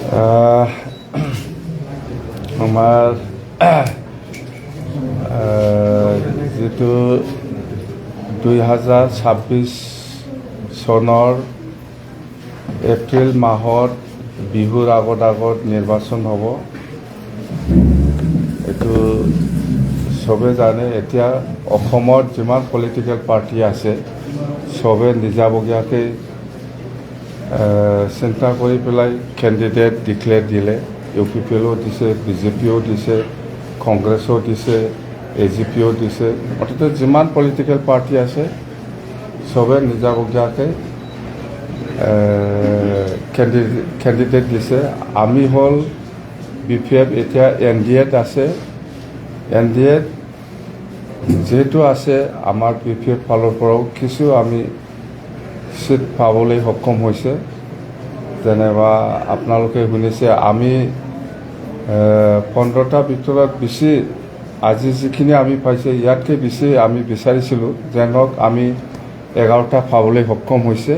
আহ, আমাৰ যিটো 2026 চনৰ এপ্ৰিল মাহত বিহুৰ আগত নিৰ্বাচন হ'ব। এইটো চবে জানে। এতিয়া অসমত যিমান পলিটিকেল পাৰ্টি আছে চবে নিজাববীয়াকৈ চিন্তা কৰি পেলাই কেণ্ডিডেট ডিক্লেয়াৰ দিলে। UPPLও দিছে, BJPও দিছে, কংগ্ৰেছো দিছে, AGPও দিছে। অৰ্থাৎ যিমান পলিটিকেল পাৰ্টি আছে চবে নিজাববীয়াকৈ কেণ্ডিডেট দিছে। আমি হ'ল BPF এতিয়া NDAত আছে। NDAত যিহেতু আছে আমাৰ BPF ফালৰ পৰাও কিছু আমি চিট পাবলৈ সক্ষম হৈছে। যেনেবা আপোনালোকে শুনিছে আমি 15টাৰ ভিতৰত বেছি, আজি যিখিনি আমি পাইছে ইয়াতকৈ বেছি আমি বিচাৰিছিলোঁ। যেনক আমি 11টা পাবলৈ সক্ষম হৈছে।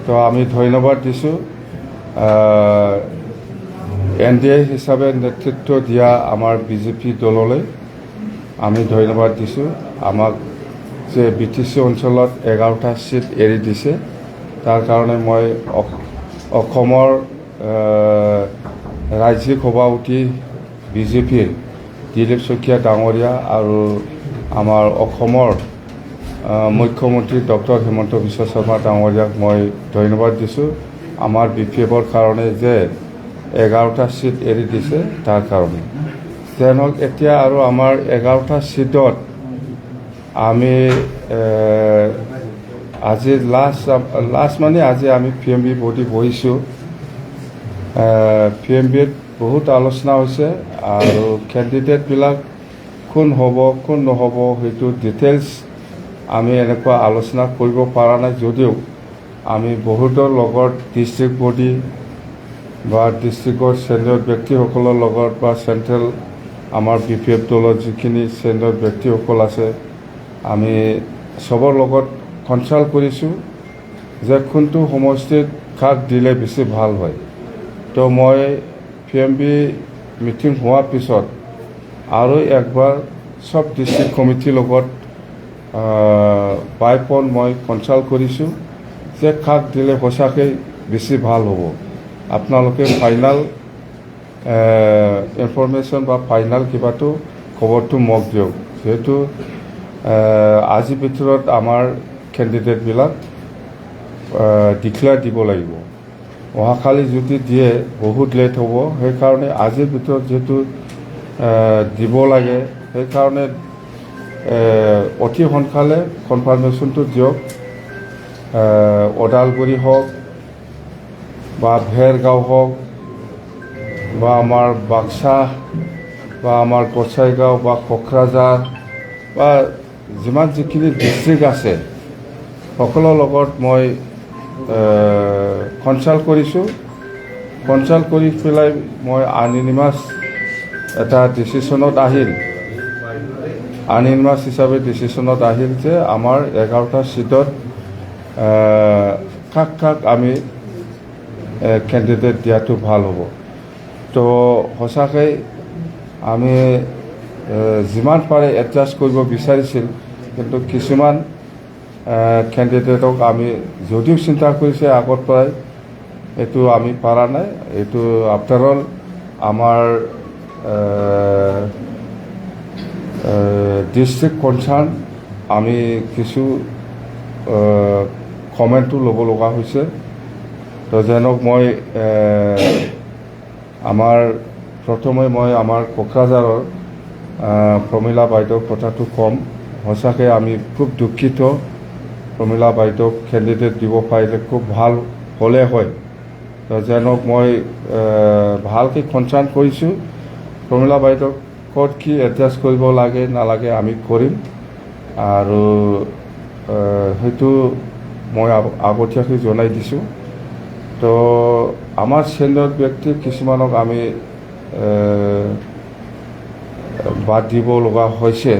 তো আমি ধন্যবাদ দিছোঁ NDA হিচাপে নেতৃত্ব দিয়া আমাৰ BJP দললৈ আমি ধন্যবাদ দিছোঁ। আমাক যে BTC অঞ্চলত 11টা চিট এৰি দিছে তাৰ কাৰণে মই অসমৰ ৰাজ্যিক সভাপতি BJPৰ দিলীপ শইকীয়া ডাঙৰীয়া আৰু আমাৰ অসমৰ মুখ্যমন্ত্ৰী ডক্টৰ হিমন্ত বিশ্ব শৰ্মা ডাঙৰীয়াক মই ধন্যবাদ দিছোঁ আমাৰ BPFৰ কাৰণে যে 11টা চিট এৰি দিছে তাৰ কাৰণে। যেনক এতিয়া আৰু আমাৰ 11টা চিটত আমি আজি লাষ্ট মানে আজি আমি PMB বডি বহিছোঁ। PMBত বহুত আলোচনা হৈছে আৰু কেণ্ডিডেটবিলাক কোন হ'ব কোন নহ'ব সেইটো ডিটেইলছ আমি এনেকুৱা আলোচনা কৰিব পৰা নাই। যদিও আমি বহুতৰ লগত ডিষ্ট্ৰিক্ট বডি বা ডিষ্ট্ৰিক্টৰ চেনিয়ৰ ব্যক্তিসকলৰ লগত বা চেণ্ট্ৰেল আমাৰ BPF দলৰ যিখিনি চেনিয়ৰ ব্যক্তিসকল আছে আমি চবৰ লগত কনচাল্ট কৰিছোঁ যে কোনটো সমষ্টিত কাক দিলে বেছি ভাল হয়। তো মই PMB মিটিং হোৱাৰ পিছত আৰু একবাৰ চব ডিষ্ট্ৰিক্ট কমিটিৰ লগত বাই ফোন মই কনচাল্ট কৰিছোঁ যে কাক দিলে সঁচাকৈ বেছি ভাল হ'ব। আপোনালোকে ফাইনেল ইনফৰমেশ্যন বা ফাইনেল কিবাটো খবৰটো মোক দিয়ক। যিহেতু আজিৰ ভিতৰত আমাৰ কেণ্ডিডেটবিলাক ডিক্লেয়াৰ দিব লাগিব। অহাকালি যদি দিয়ে বহুত লেট হ'ব। সেইকাৰণে আজিৰ ভিতৰত যিহেতু দিব লাগে সেইকাৰণে অতি সোনকালে কনফাৰ্মেশ্যনটো দিয়ক। ওদালগুৰি হওক বা ভেৰগাঁও হওক বা আমাৰ বাক্সা বা আমাৰ গোসাইগাঁও বা কোকৰাঝাৰ বা যিমান যিখিনি ডিষ্ট্ৰিক্ট আছে সকলোৰ লগত মই কনচাল্ট কৰিছোঁ। কনচাল্ট কৰি পেলাই মই আননিমাছ এটা ডিচিশ্যনত আহিল। আননিমাছ হিচাপে ডিচিশ্যনত আহিল যে আমাৰ 11টা চিটত কাক কাক আমি কেণ্ডিডেট দিয়াটো ভাল হ'ব। তো সঁচাকৈ আমি যিমান পাৰে এডজাষ্ট কৰিব বিচাৰিছিল, কিন্তু কিছুমান কেণ্ডিডেটক আমি যদিও চিন্তা কৰিছে আগৰ পৰাই এইটো আমি পৰা নাই। এইটো আফটাৰ অল আমাৰ ডিষ্ট্ৰিক্ট কনচাৰ্ণ আমি কিছু কমেণ্টটো ল'ব লগা হৈছে। তো যেনক মই প্ৰথমে মই আমাৰ কোকৰাঝাৰৰ প্ৰমীলা বাইদেউৰ কথাটো ক'ম। সঁচাকৈ আমি খুব দুখিত। প্ৰমীলা বাইদেউক কেণ্ডিডেট দিব পাৰিলে খুব ভাল হ'লে হয়। তো যেনক মই ভালকৈ কনচাৰ্ণ কৰিছোঁ। প্ৰমীলা বাইদেউক ক'ত কি এডজাষ্ট কৰিব লাগে নালাগে আমি কৰিম আৰু সেইটো মই আগতীয়াকৈ জনাই দিছোঁ। তো আমাৰ চেনিয়ৰ ব্যক্তি কিছুমানক আমি বাদ দিব লগা হৈছে।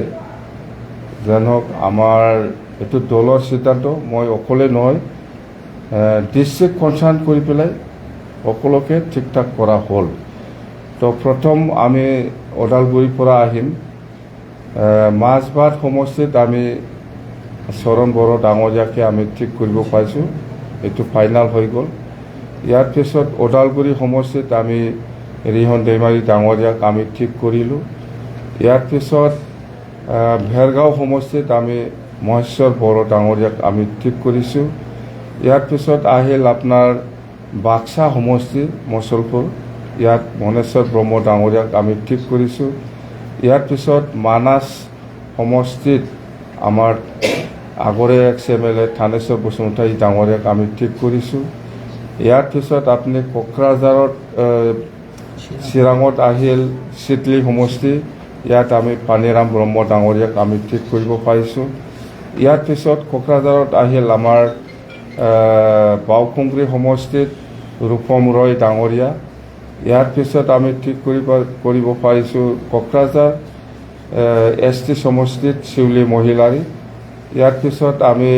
যেনক আমাৰ এইটো দলৰ সিদ্ধান্ত, মই অকলে নহয়। ডিষ্ট্ৰিক্ট কনচাৰ্ণ কৰি পেলাই সকলোকে ঠিকঠাক কৰা হ'ল। তো প্ৰথম আমি ওদালগুৰিৰ পৰা আহিম। মাজবাট সমষ্টিত আমি চৰণ বড়ো ডাঙৰীয়াকে আমি ঠিক কৰিব পাৰিছোঁ, এইটো ফাইনেল হৈ গ'ল। ইয়াৰ পিছত ওদালগুৰি সমষ্টিত আমি ৰিহন দৈমাৰী ডাঙৰীয়াক আমি ঠিক কৰিলোঁ। ইয়াৰ পিছত ভেৰগাঁও সমষ্টিত আমি মহেশ্বৰ বড়ো ডাঙৰীয়াক আমি ঠিক কৰিছোঁ। ইয়াৰ পিছত আহিল আপোনাৰ বাক্সা সমষ্টি মচলপুৰ, ইয়াত মনেশ্বৰ ব্ৰহ্ম ডাঙৰীয়াক আমি ঠিক কৰিছোঁ। ইয়াৰ পিছত মানাছ সমষ্টিত আমাৰ আগৰে এক্স-MLA থানেশ্বৰ বসুমতাৰী ডাঙৰীয়াক আমি ঠিক কৰিছোঁ। ইয়াৰ পিছত আপুনি কোকৰাঝাৰত চিৰাঙত আহিল চিটলি সমষ্টি, ইয়াত আমি পানীৰাম ব্ৰহ্ম ডাঙৰীয়াক আমি ঠিক কৰিব পাৰিছোঁ। ইয়াৰ পিছত কোকৰাঝাৰত আহিল আমাৰ বাওকুংগ্ৰী সমষ্টিত ৰূপম ৰয় ডাঙৰীয়া, ইয়াৰ পিছত আমি ঠিক কৰিব পাৰিছোঁ কোকৰাঝাৰ ST সমষ্টিত শিউলি মহিলাৰী। ইয়াৰ পিছত আমি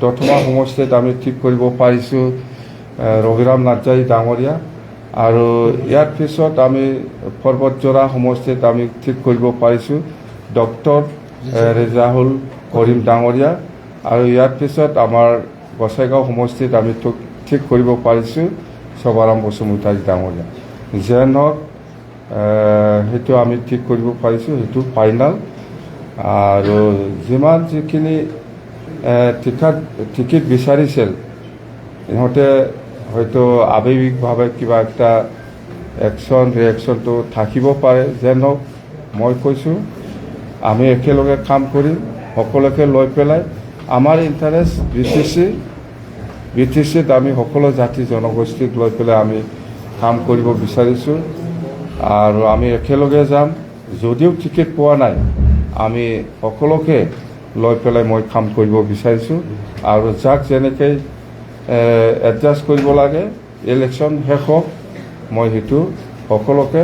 দতমা সমষ্টিত আমি ঠিক কৰিব পাৰিছোঁ ৰঘুৰাম নাৰ্জাৰী ডাঙৰীয়া, আৰু ইয়াৰ পিছত আমি পৰ্বতজোৰা সমষ্টিত আমি ঠিক কৰিব পাৰিছোঁ ডক্টৰ ৰেজাউল কৰিম ডাঙৰীয়া, আৰু ইয়াৰ পিছত আমাৰ গোসাইগাঁও সমষ্টিত আমি ঠিক কৰিব পাৰিছোঁ শোভাৰাম বসুমতাৰী ডাঙৰীয়া। যেন হওক সেইটো আমি ঠিক কৰিব পাৰিছোঁ, সেইটো ফাইনেল। আৰু যিমান যিখিনি টিকেট বিচাৰিছিল ইহঁতে হয়তো আৱেগিকভাৱে কিবা একটা ৰিয়েকশ্যনটো থাকিব পাৰে। যেন হওক মই কৈছোঁ আমি একেলগে কাম কৰিম, সকলোকে লৈ পেলাই আমাৰ ইণ্টাৰেষ্ট BTCত আমি সকলো জাতি জনগোষ্ঠীক লৈ পেলাই আমি কাম কৰিব বিচাৰিছোঁ, আৰু আমি একেলগে যাম। যদিও টিকেট পোৱা নাই আমি সকলোকে লৈ পেলাই মই কাম কৰিব বিচাৰিছোঁ, আৰু যাক যেনেকৈ এডজাষ্ট কৰিব লাগে ইলেকশ্যন শেষ হওক, মই সেইটো সকলোকে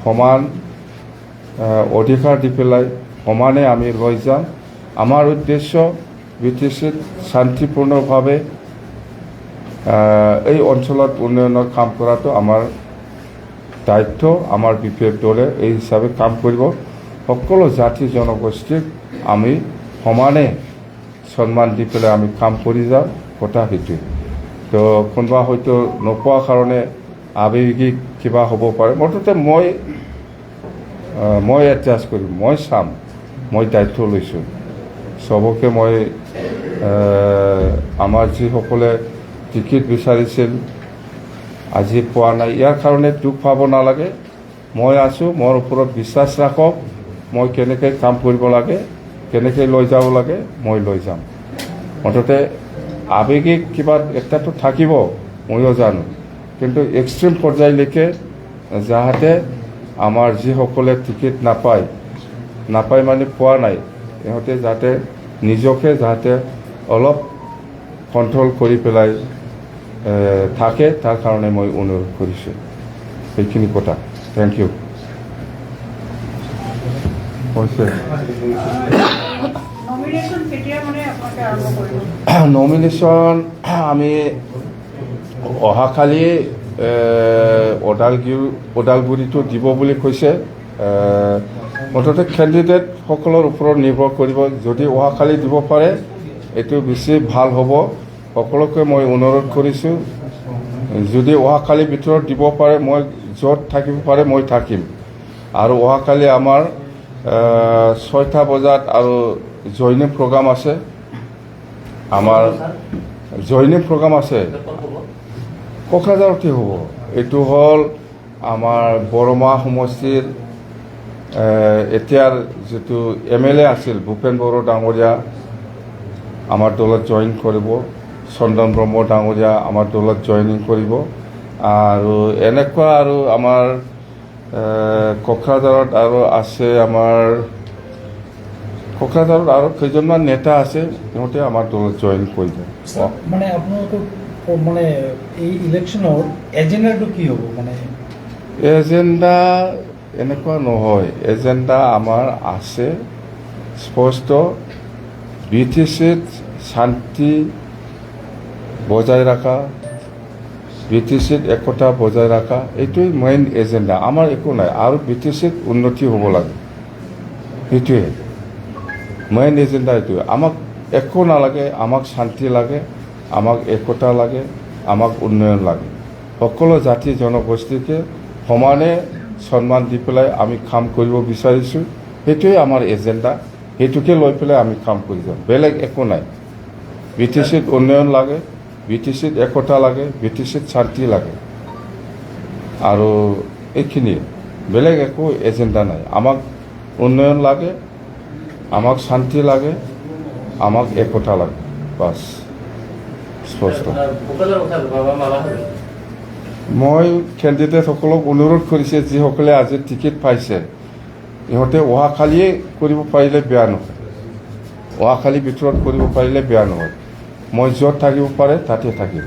সমান অধিকাৰ দি পেলাই সমানে আমি লৈ যাম। আমাৰ উদ্দেশ্য BTCত শান্তিপূৰ্ণভাৱে এই অঞ্চলত উন্নয়নৰ কাম কৰাটো আমাৰ দায়িত্ব। আমাৰ BPF দলে এই হিচাপে কাম কৰিব। সকলো জাতি জনগোষ্ঠীক আমি সমানে সন্মান দি পেলাই আমি কাম কৰি যাম, কথা সেইটোৱে। তো কোনোবা হয়তো নোপোৱা কাৰণে আৱেগিক কিবা হ'ব পাৰে, মুঠতে মই এডজাষ্ট কৰিম, মই চাম, মই দায়িত্ব লৈছোঁ চবকে। মই আমাৰ যিসকলে টিকেট বিচাৰিছিল আজি পোৱা নাই, ইয়াৰ কাৰণে দুখ পাব নালাগে। মই আছোঁ, মোৰ ওপৰত বিশ্বাস ৰাখক। মই কেনেকৈ কাম কৰিব লাগে, কেনেকৈ লৈ যাব লাগে, মই লৈ যাম। মুঠতে আৱেগিক কিবা একটাতো থাকিব, ময়ো জানো, কিন্তু এক্সট্ৰিম পৰ্যায়লৈকে যাহাতে আমাৰ যিসকলে টিকেট নাপায় মানে পোৱা নাই, ইহঁতে যাতে নিজকে যাতে অলপ কণ্ট্ৰল কৰি পেলাই থাকে, তাৰ কাৰণে মই অনুৰোধ কৰিছোঁ। সেইখিনি কথা। Thank U. নমিনেশ্যন আমি অহাকালি ওদালগুৰিটো দিব বুলি কৈছে। মুঠতে কেণ্ডিডেটসকলৰ ওপৰত নিৰ্ভৰ কৰিব। যদি অহাকালি দিব পাৰে এইটো বেছি ভাল হ'ব। সকলোকে মই অনুৰোধ কৰিছোঁ, যদি অহাকালিৰ ভিতৰত দিব পাৰে, মই য'ত থাকিব পাৰে মই থাকিম। আৰু অহাকালি আমাৰ 6টা বজাত আৰু জইনিং প্ৰগ্ৰাম আছে। আমাৰ জইনিং প্ৰগ্ৰাম আছে কোকৰাঝাৰতে হ'ব। এইটো হ'ল আমাৰ বৰমা সমষ্টিৰ এতিয়াৰ যিটো MLA আছিল ভূপেন বড়ো ডাঙৰীয়া আমাৰ দলত জইন কৰিব, চন্দন ব্ৰহ্ম ডাঙৰীয়া আমাৰ দলত জইনিং কৰিব, আৰু এনেকুৱা আৰু আমাৰ কোকৰাঝাৰত আৰু আছে, আমাৰ কোকৰাঝাৰত আৰু কেইজনমান নেতা আছে, সিহঁতে আমাৰ দলত জইন কৰি যায়। মানে আপোনালোকৰ মানে এই ইলেকশ্যনৰ এজেণ্ডাটো কি হ'ব? মানে এজেণ্ডা এনেকুৱা নহয়, এজেণ্ডা আমাৰ আছে স্পষ্ট। BTCত শান্তি বজাই ৰখা, BTCত একতা বজাই ৰখা এইটোৱেই মেইন এজেণ্ডা। আমাৰ একো নাই, আৰু BTCত উন্নতি হ'ব লাগে, সেইটোৱে মেইন এজেণ্ডা। এইটোৱে আমাক একো নালাগে, আমাক শান্তি লাগে, আমাক একতা লাগে, আমাক উন্নয়ন লাগে। সকলো জাতি জনগোষ্ঠীকে সমানে সন্মান দি পেলাই আমি কাম কৰিব বিচাৰিছোঁ। সেইটোৱে আমাৰ এজেণ্ডা, সেইটোকে লৈ পেলাই আমি কাম কৰি যাম, বেলেগ একো নাই। BTCত উন্নয়ন লাগে, BTCত একতা লাগে, BTCত শান্তি লাগে, আৰু এইখিনিয়ে, বেলেগ একো এজেণ্ডা নাই। আমাক উন্নয়ন লাগে, আমাক শান্তি লাগে, আমাক একতা লাগে, বাছ স্পষ্ট। মই কেণ্ডিডেটসকলক অনুৰোধ কৰিছে, যিসকলে আজি টিকেট পাইছে ইহঁতে অহাকালিয়ে কৰিব পাৰিলে বেয়া নহয়, অহাকালিৰ ভিতৰত কৰিব পাৰিলে বেয়া নহয়। মই য'ত থাকিব পাৰে তাতে থাকিম।